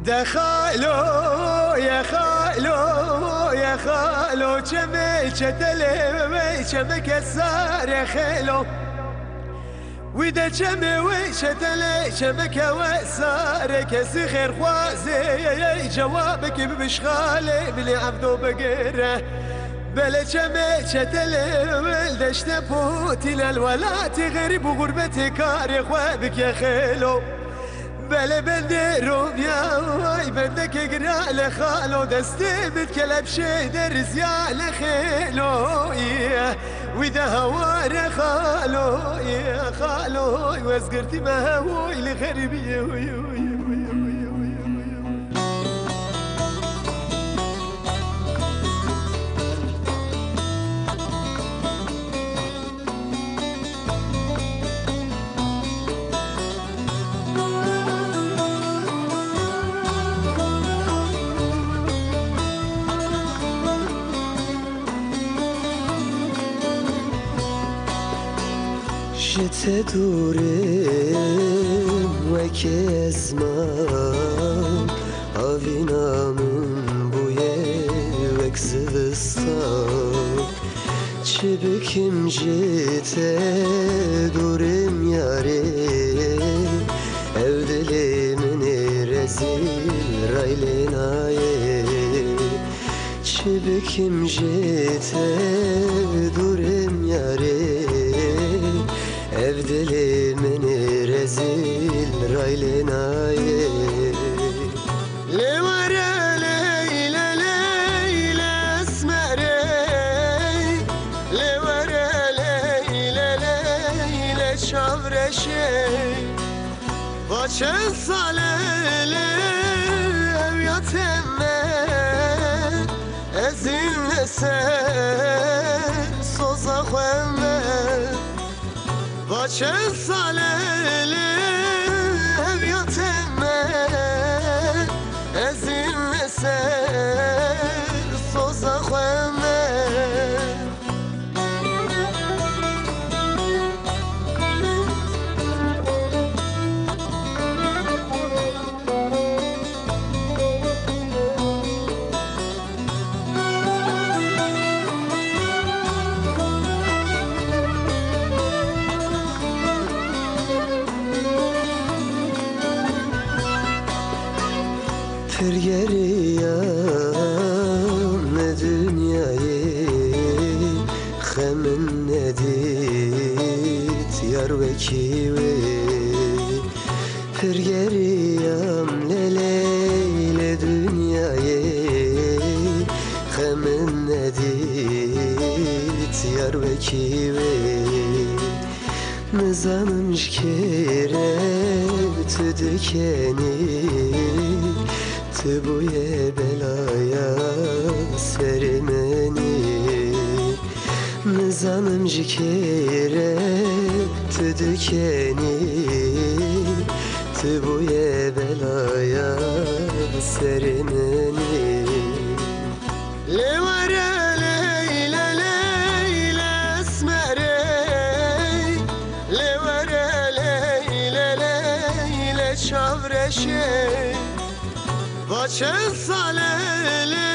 دخلو يا خالو يا خالو جمي جتلي جمي كسار يا خالو وإذا جمي وشتلي جمك وسار كسي خير خوازي جوابك بمشغالي بلي عبدو بقره بلا جمي جتلي ولدشت بوتي للولات غريب وغربتي كاري خوابك يا خالو بلا بندروم يا واي بدك اقرا لخالو دستي بتكلب شي درز يا لخيلو واذا هوار خالو يا خالو وزقرتي ما هوي لغربيه جت دورم وکی ازمان آوینامون بوی وک زوستان چه بکم جت دورم یاره او دل من رزیل رایلنایه چه بکم جت دورم یاره ev dilimini rezil raylenaye Levare leyle leyle esmere Levare leyle leyle şavreşe Vaçen salele ev yatemme Ezinlese soza khemme Vaçen salele ev yatemme Ezinlese soza khemme Fergeriyam ne dünyayı Xemin nedit yar vekive Fergeriyam leleyle dünyayı Xemin nedit yar vekive Nizanım jkere tüdükeni Tübuye belaya serimeni Nizanım jikere tüdükeni Tübuye belaya serimeni Levare leyle leyle esmere Levare leyle leyle şavreşe Vaçen salele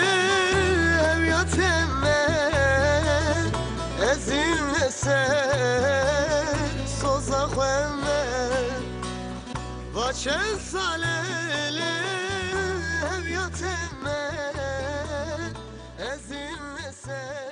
ev yatemme Ezinlese soza khemme Vaçen salele ev yatemme Ezinlese